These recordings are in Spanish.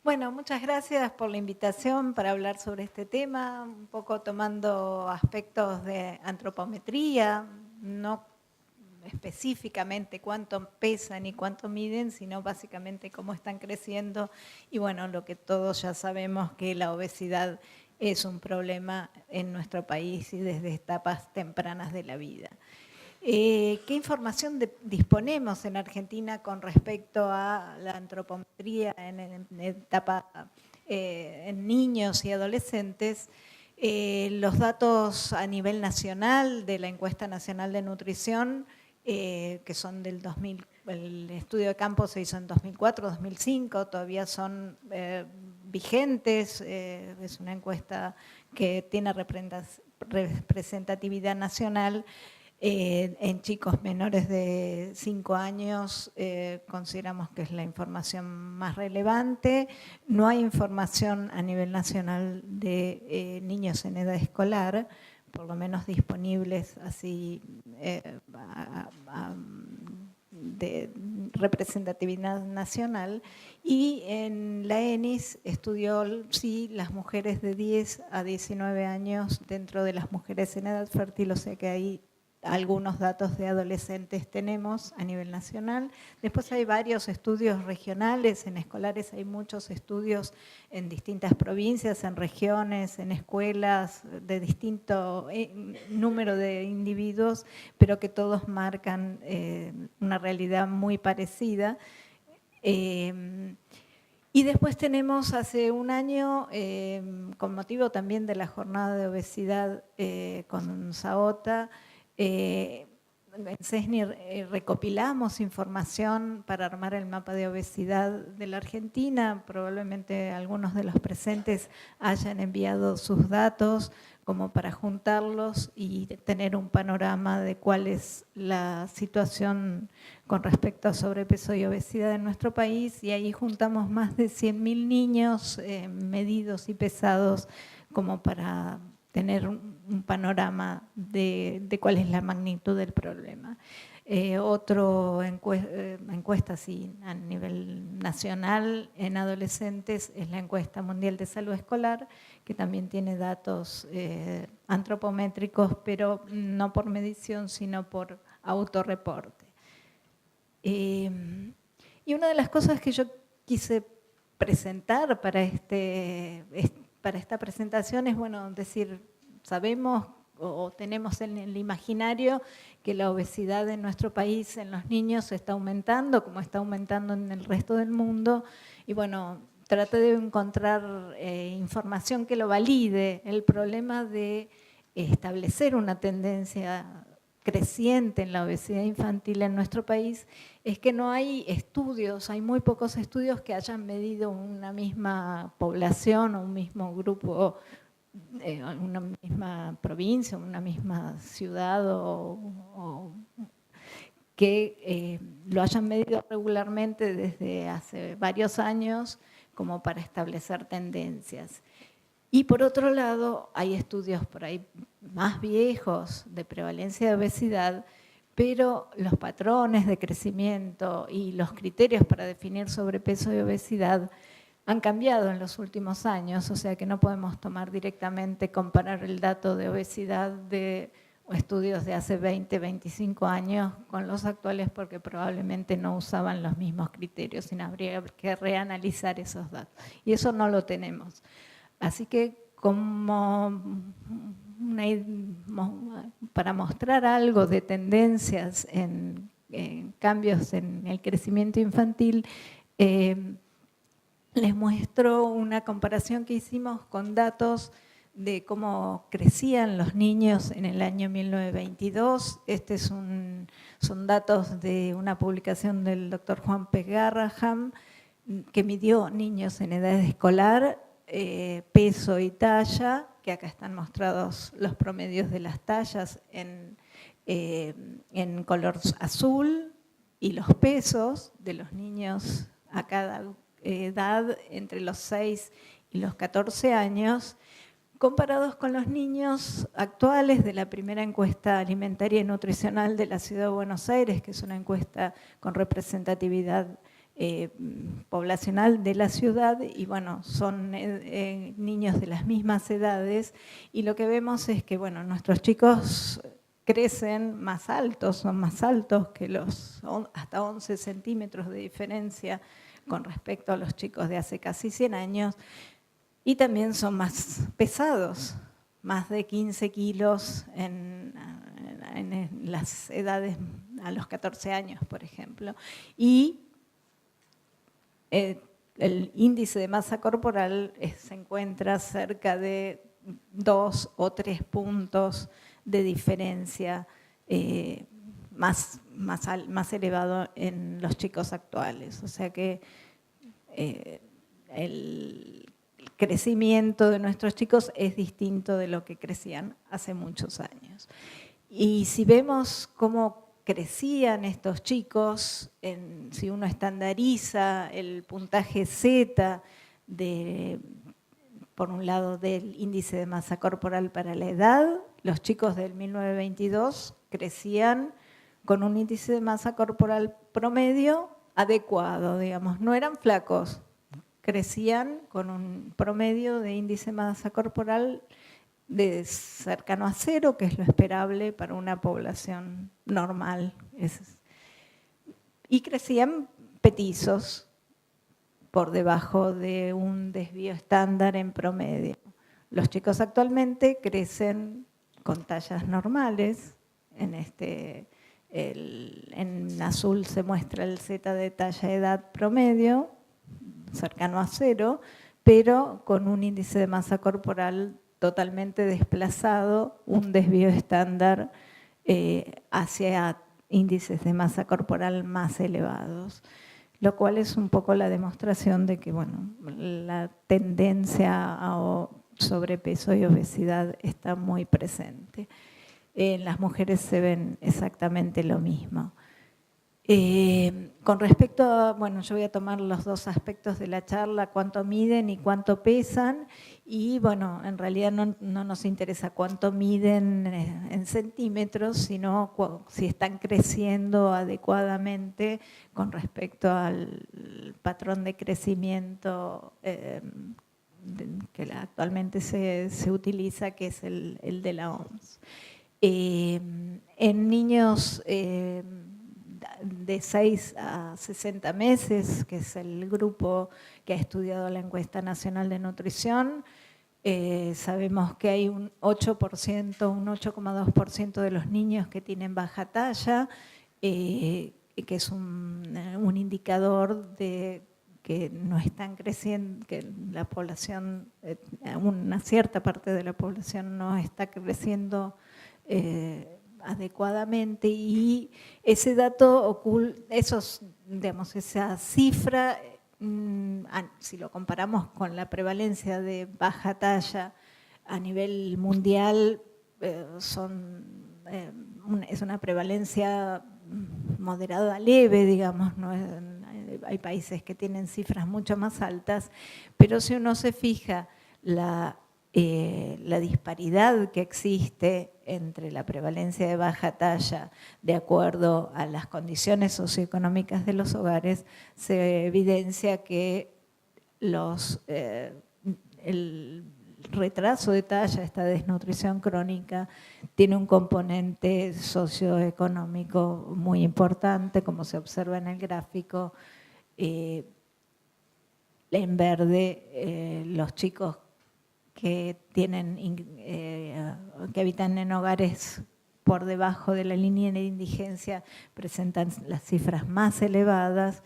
Bueno, muchas gracias por la invitación para hablar sobre este tema, un poco tomando aspectos de antropometría, no específicamente cuánto pesan y cuánto miden, sino básicamente cómo están creciendo y bueno, lo que todos ya sabemos que la obesidad es un problema en nuestro país y desde etapas tempranas de la vida. ¿Qué información disponemos en Argentina con respecto a la antropometría en etapa en niños y adolescentes? Los datos a nivel nacional de la Encuesta Nacional de Nutrición, que son del 2000, el estudio de campo se hizo en 2004, 2005, todavía son vigentes, es una encuesta que tiene representatividad nacional. En chicos menores de 5 años consideramos que es la información más relevante. No hay información a nivel nacional de niños en edad escolar, por lo menos disponibles así de representatividad nacional. Y en la ENIS estudió sí las mujeres de 10 a 19 años dentro de las mujeres en edad fértil, o sea que hay algunos datos de adolescentes tenemos a nivel nacional. Después hay varios estudios regionales, en escolares hay muchos estudios en distintas provincias, en regiones, en escuelas de distinto número de individuos, pero que todos marcan una realidad muy parecida. Y después tenemos hace un año, con motivo también de la jornada de obesidad con Saota, en CESNI recopilamos información para armar el mapa de obesidad de la Argentina. Probablemente algunos de los presentes hayan enviado sus datos como para juntarlos y tener un panorama de cuál es la situación con respecto a sobrepeso y obesidad en nuestro país. Y ahí juntamos más de 100.000 niños medidos y pesados como para tener un panorama de cuál es la magnitud del problema. Otro encuesta sí, a nivel nacional en adolescentes es la encuesta mundial de salud escolar, que también tiene datos antropométricos, pero no por medición, sino por autorreporte. Y una de las cosas que yo quise presentar para esta presentación es, bueno, decir, sabemos o tenemos en el imaginario que la obesidad en nuestro país, en los niños, está aumentando, como está aumentando en el resto del mundo, y bueno, traté de encontrar información que lo valide. El problema de establecer una tendencia creciente en la obesidad infantil en nuestro país es que no hay estudios, hay muy pocos estudios que hayan medido una misma población o un mismo grupo, una misma provincia, una misma ciudad o que lo hayan medido regularmente desde hace varios años como para establecer tendencias. Y por otro lado, hay estudios por ahí más viejos de prevalencia de obesidad, pero los patrones de crecimiento y los criterios para definir sobrepeso y obesidad han cambiado en los últimos años, o sea que no podemos tomar directamente, comparar el dato de obesidad de estudios de hace 20, 25 años con los actuales porque probablemente no usaban los mismos criterios, sino habría que reanalizar esos datos. Y eso no lo tenemos. Así que para mostrar algo de tendencias en cambios en el crecimiento infantil, les muestro una comparación que hicimos con datos de cómo crecían los niños en el año 1922. Son datos de una publicación del doctor Juan P. Garraham, que midió niños en edad escolar, peso y talla, que acá están mostrados los promedios de las tallas en color azul, y los pesos de los niños a cada edad entre los 6 y los 14 años, comparados con los niños actuales de la primera encuesta alimentaria y nutricional de la Ciudad de Buenos Aires, que es una encuesta con representatividad poblacional de la ciudad y bueno, son niños de las mismas edades y lo que vemos es que bueno, nuestros chicos crecen más altos, son más altos que los hasta 11 centímetros de diferencia con respecto a los chicos de hace casi 100 años y también son más pesados, más de 15 kilos en las edades a los 14 años, por ejemplo. Y el índice de masa corporal se encuentra cerca de 2 o 3 puntos de diferencia más elevado en los chicos actuales. O sea que el crecimiento de nuestros chicos es distinto de lo que crecían hace muchos años. Y si vemos cómo crecían estos chicos, si uno estandariza el puntaje Z, por un lado del índice de masa corporal para la edad, los chicos del 1922 crecían con un índice de masa corporal promedio adecuado, digamos, no eran flacos, crecían con un promedio de índice de masa corporal de cercano a 0, que es lo esperable para una población normal. Y crecían petizos por debajo de un desvío estándar en promedio. Los chicos actualmente crecen con tallas normales. En azul se muestra el Z de talla edad promedio, cercano a 0, pero con un índice de masa corporal totalmente desplazado, un desvío estándar hacia índices de masa corporal más elevados, lo cual es un poco la demostración de que bueno, la tendencia a sobrepeso y obesidad está muy presente. En las mujeres se ven exactamente lo mismo. Con respecto a, bueno, yo voy a tomar los dos aspectos de la charla, cuánto miden y cuánto pesan, y bueno, en realidad no nos interesa cuánto miden en centímetros, sino si están creciendo adecuadamente con respecto al patrón de crecimiento que actualmente se utiliza, que es el de la OMS. En niños de 6 a 60 meses, que es el grupo que ha estudiado la encuesta nacional de nutrición, sabemos que hay un 8%, un 8,2% de los niños que tienen baja talla, que es un indicador de que no están creciendo, que la población, una cierta parte de la población no está creciendo adecuadamente, y ese dato digamos, esa cifra, si lo comparamos con la prevalencia de baja talla a nivel mundial, es una prevalencia moderada leve, digamos, ¿no? Hay países que tienen cifras mucho más altas, pero si uno se fija la disparidad que existe entre la prevalencia de baja talla de acuerdo a las condiciones socioeconómicas de los hogares, se evidencia que el retraso de talla, esta desnutrición crónica, tiene un componente socioeconómico muy importante, como se observa en el gráfico. En verde, los chicos que habitan en hogares por debajo de la línea de indigencia presentan las cifras más elevadas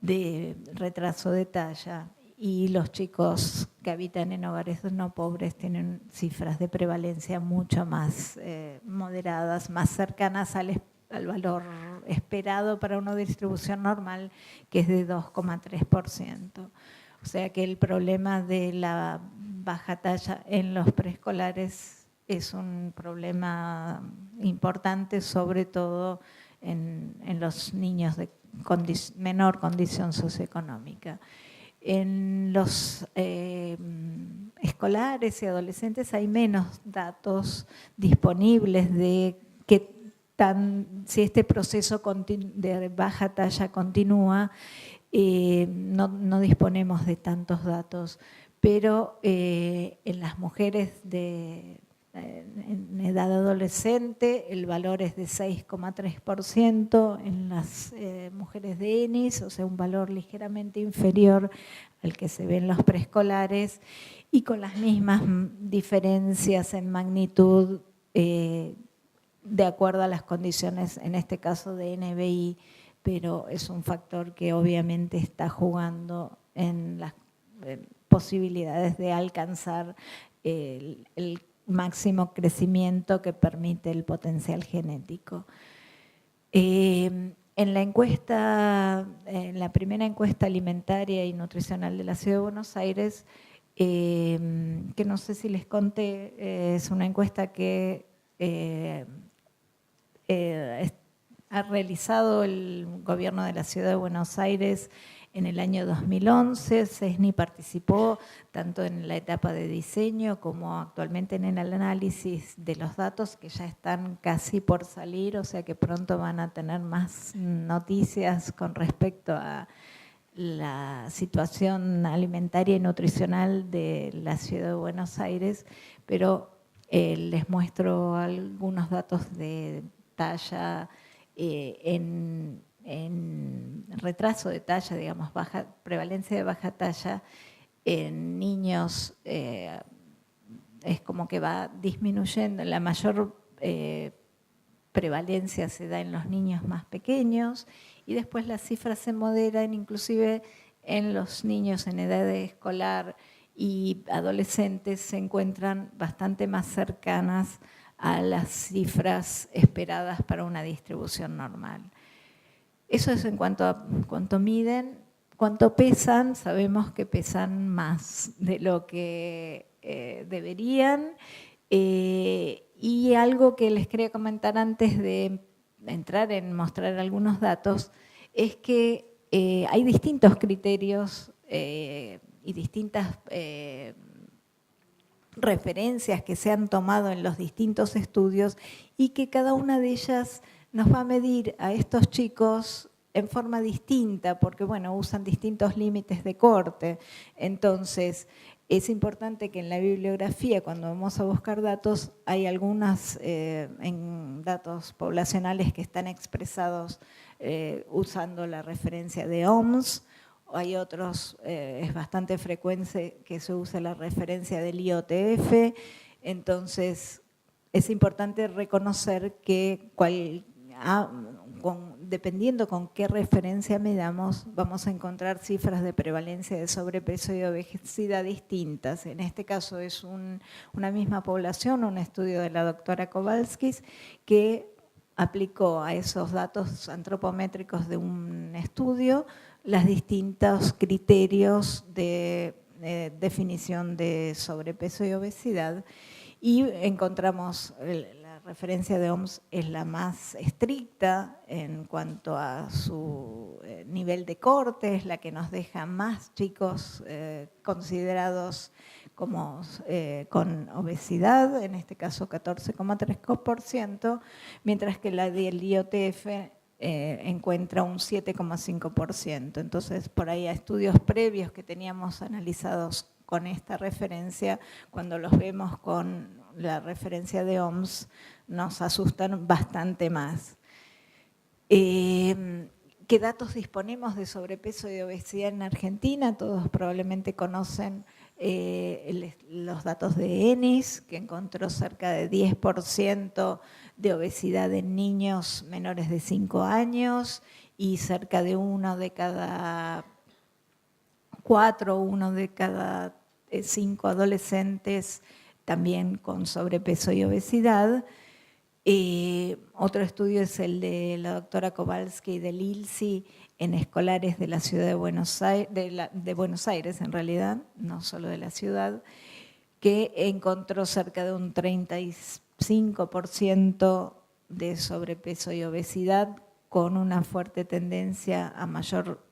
de retraso de talla, y los chicos que habitan en hogares no pobres tienen cifras de prevalencia mucho más moderadas, más cercanas al valor esperado para una distribución normal, que es de 2,3%. O sea que el problema de la baja talla en los preescolares es un problema importante, sobre todo en los niños de menor condición socioeconómica. En los escolares y adolescentes hay menos datos disponibles de si este proceso de baja talla continúa, no disponemos de tantos datos, pero en las mujeres en edad adolescente el valor es de 6,3%, en las mujeres de ENIS, o sea, un valor ligeramente inferior al que se ve en los preescolares, y con las mismas diferencias en magnitud de acuerdo a las condiciones, en este caso de NBI, pero es un factor que obviamente está jugando en las posibilidades de alcanzar el máximo crecimiento que permite el potencial genético. En la encuesta, en la primera encuesta alimentaria y nutricional de la Ciudad de Buenos Aires, que no sé si les conté, es una encuesta que ha realizado el gobierno de la Ciudad de Buenos Aires en el año 2011. CESNI participó tanto en la etapa de diseño como actualmente en el análisis de los datos que ya están casi por salir, o sea que pronto van a tener más noticias con respecto a la situación alimentaria y nutricional de la Ciudad de Buenos Aires, pero les muestro algunos datos de talla en retraso de talla, digamos, prevalencia de baja talla en niños es como que va disminuyendo. La mayor prevalencia se da en los niños más pequeños y después las cifras se moderan inclusive en los niños en edad escolar y adolescentes se encuentran bastante más cercanas a las cifras esperadas para una distribución normal. Eso es en cuanto a cuánto miden. Cuánto pesan, sabemos que pesan más de lo que deberían. Y algo que les quería comentar antes de entrar en mostrar algunos datos es que hay distintos criterios y distintas referencias que se han tomado en los distintos estudios y que cada una de ellas nos va a medir a estos chicos en forma distinta, porque bueno, usan distintos límites de corte. Entonces, es importante que en la bibliografía, cuando vamos a buscar datos, hay algunos datos poblacionales que están expresados usando la referencia de OMS, hay otros, es bastante frecuente que se use la referencia del IOTF, entonces es importante reconocer que dependiendo con qué referencia midamos, vamos a encontrar cifras de prevalencia de sobrepeso y obesidad distintas. En este caso es una misma población, un estudio de la doctora Kowalskis, que aplicó a esos datos antropométricos de un estudio los distintos criterios de definición de sobrepeso y obesidad y encontramos la referencia de OMS es la más estricta en cuanto a su nivel de corte, es la que nos deja más chicos considerados como con obesidad, en este caso 14,3%, mientras que la del IOTF encuentra un 7,5%. Entonces, por ahí a estudios previos que teníamos analizados con esta referencia, cuando los vemos con la referencia de OMS, nos asustan bastante más. ¿Qué datos disponemos de sobrepeso y obesidad en Argentina? Todos probablemente conocen los datos de ENIS, que encontró cerca de 10% de obesidad en niños menores de 5 años y cerca de 1 de cada 4, 1 de cada 5 adolescentes también con sobrepeso y obesidad. Otro estudio es el de la doctora Kowalski y del ILSI en escolares de la ciudad de Buenos Aires, de Buenos Aires en realidad, no solo de la ciudad, que encontró cerca de un 35% de sobrepeso y obesidad con una fuerte tendencia a mayor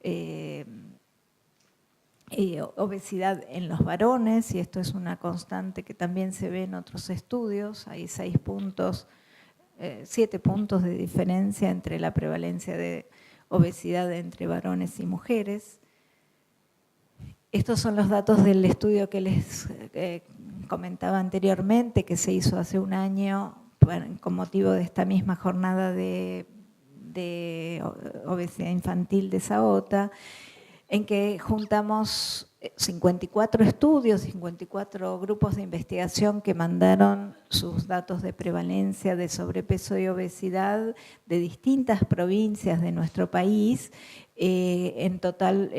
obesidad en los varones, y esto es una constante que también se ve en otros estudios. Hay 6 puntos 7 puntos de diferencia entre la prevalencia de obesidad entre varones y mujeres. Estos son los datos del estudio que les comentaba anteriormente, que se hizo hace un año con motivo de esta misma jornada de obesidad infantil de Saota, en que juntamos 54 estudios, 54 grupos de investigación que mandaron sus datos de prevalencia de sobrepeso y obesidad de distintas provincias de nuestro país. En total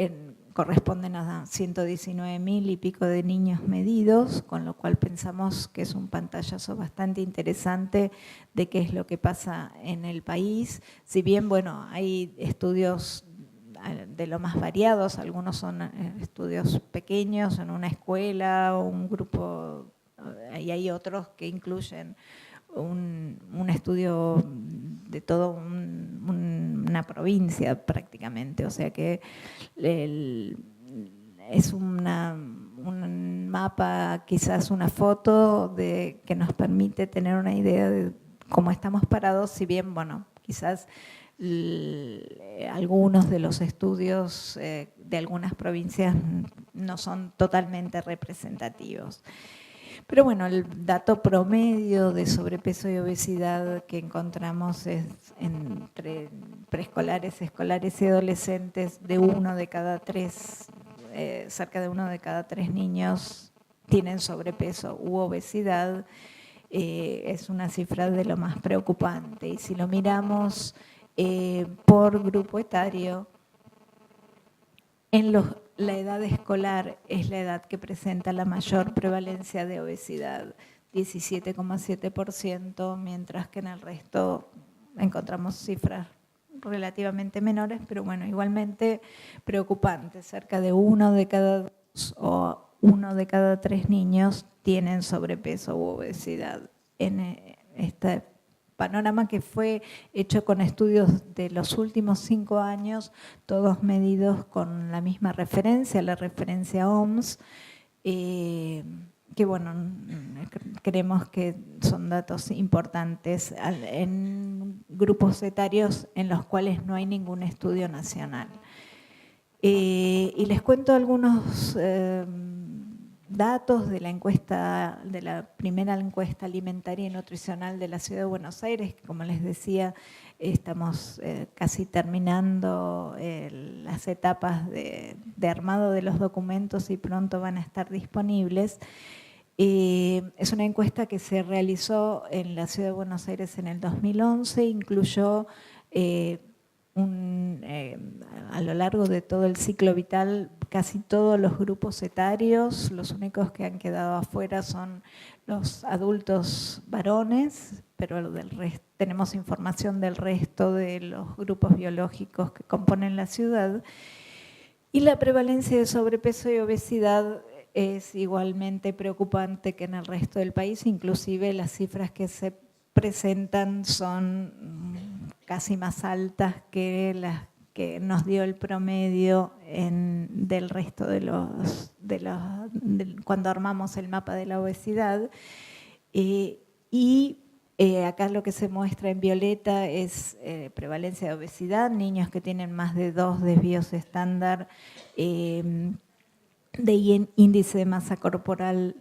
corresponden a 119.000 y pico de niños medidos, con lo cual pensamos que es un pantallazo bastante interesante de qué es lo que pasa en el país. Si bien, bueno, hay estudios de lo más variados, algunos son estudios pequeños en una escuela o un grupo, y hay otros que incluyen un estudio de toda una provincia prácticamente, o sea que es un mapa, quizás una foto que nos permite tener una idea de cómo estamos parados, si bien, bueno, quizás algunos de los estudios de algunas provincias no son totalmente representativos. Pero bueno, el dato promedio de sobrepeso y obesidad que encontramos es entre preescolares, escolares y adolescentes, de cerca de 1 de cada 3 niños tienen sobrepeso u obesidad. Es una cifra de lo más preocupante. Y si lo miramos por grupo etario, la edad escolar es la edad que presenta la mayor prevalencia de obesidad, 17,7%, mientras que en el resto encontramos cifras relativamente menores, pero bueno, igualmente preocupantes. Cerca de 1 de cada 2 o 1 de cada 3 niños tienen sobrepeso u obesidad en este panorama que fue hecho con estudios de los últimos 5 años, todos medidos con la misma referencia, la referencia OMS, que bueno, creemos que son datos importantes en grupos etarios en los cuales no hay ningún estudio nacional. Y les cuento algunos datos de la encuesta, de la primera encuesta alimentaria y nutricional de la Ciudad de Buenos Aires, que como les decía, estamos casi terminando las etapas de armado de los documentos y pronto van a estar disponibles. Es una encuesta que se realizó en la Ciudad de Buenos Aires en el 2011, incluyó a lo largo de todo el ciclo vital casi todos los grupos etarios. Los únicos que han quedado afuera son los adultos varones, pero tenemos información del resto de los grupos biológicos que componen la ciudad. Y la prevalencia de sobrepeso y obesidad es igualmente preocupante que en el resto del país, inclusive las cifras que se presentan son casi más altas que las que nos dio el promedio del resto cuando armamos el mapa de la obesidad. Acá lo que se muestra en violeta es prevalencia de obesidad, niños que tienen más de 2 desvíos estándar de índice de masa corporal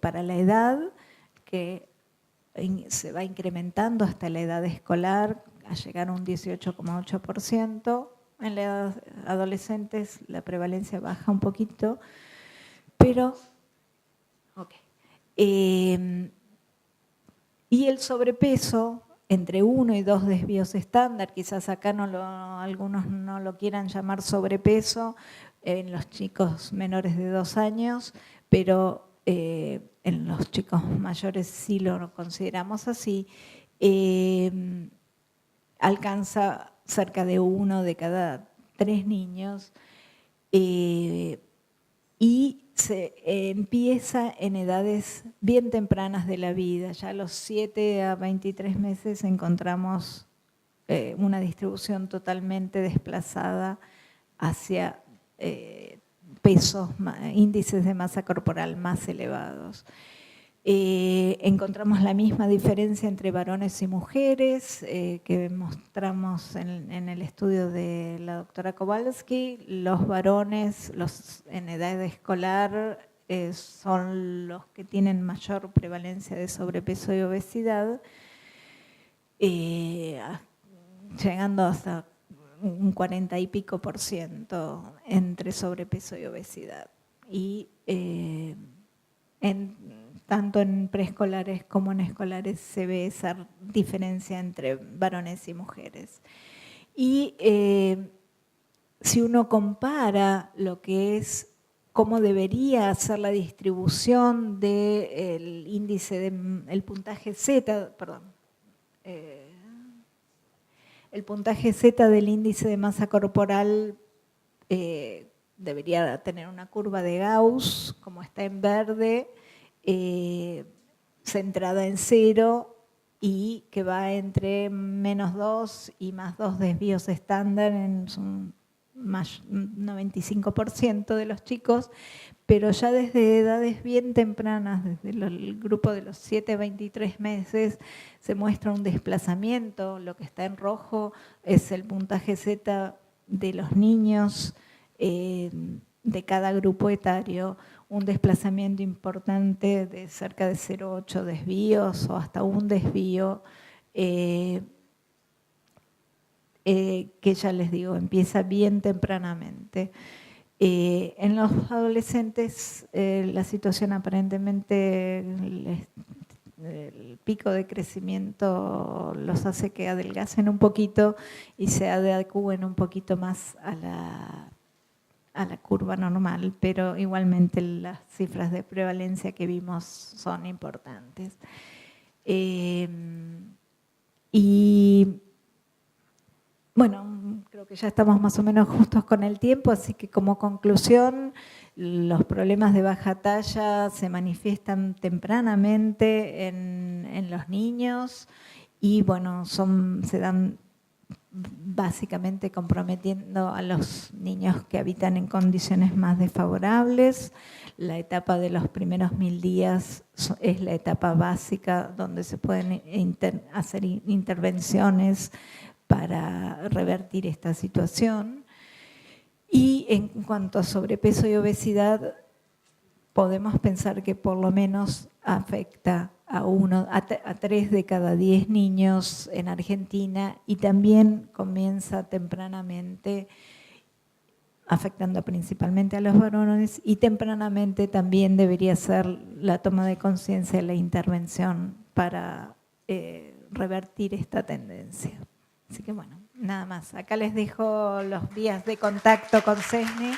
para la edad, que se va incrementando hasta la edad escolar, a llegar a un 18,8%. En la edad adolescentes la prevalencia baja un poquito, pero y el sobrepeso entre 1 y 2 desvíos estándar, quizás acá algunos no lo quieran llamar sobrepeso en los chicos menores de 2 años, pero en los chicos mayores sí lo consideramos así, alcanza cerca de 1 de cada 3 niños y se empieza en edades bien tempranas de la vida. Ya a los 7 a 23 meses encontramos una distribución totalmente desplazada hacia pesos, índices de masa corporal más elevados. Encontramos la misma diferencia entre varones y mujeres que mostramos en el estudio de la doctora Kowalski. Los varones en edad escolar son los que tienen mayor prevalencia de sobrepeso y obesidad, llegando hasta un 40 y pico % entre sobrepeso y obesidad. Y tanto en preescolares como en escolares se ve esa diferencia entre varones y mujeres. Y si uno compara lo que es cómo debería ser la distribución del índice el puntaje Z, perdón, el puntaje Z del índice de masa corporal debería tener una curva de Gauss, como está en verde, centrada en 0 y que va entre -2 y +2 desvíos estándar en un 95% de los chicos, pero ya desde edades bien tempranas, desde el grupo de los 7 a 23 meses, se muestra un desplazamiento. Lo que está en rojo es el puntaje Z de los niños de cada grupo etario, un desplazamiento importante de cerca de 0,8 desvíos o hasta un desvío, que ya les digo, empieza bien tempranamente. En los adolescentes la situación aparentemente, el pico de crecimiento los hace que adelgacen un poquito y se adecúen un poquito más a la curva normal, pero igualmente las cifras de prevalencia que vimos son importantes. Y bueno, creo que ya estamos más o menos justos con el tiempo, así que como conclusión, los problemas de baja talla se manifiestan tempranamente en los niños y bueno, se dan básicamente comprometiendo a los niños que habitan en condiciones más desfavorables. La etapa de los primeros 1000 días es la etapa básica donde se pueden hacer intervenciones para revertir esta situación. Y en cuanto a sobrepeso y obesidad, podemos pensar que por lo menos afecta a 3 de cada 10 niños en Argentina y también comienza tempranamente, afectando principalmente a los varones, y tempranamente también debería ser la toma de conciencia de la intervención para revertir esta tendencia. Así que bueno, nada más. Acá les dejo los vías de contacto con CESNI.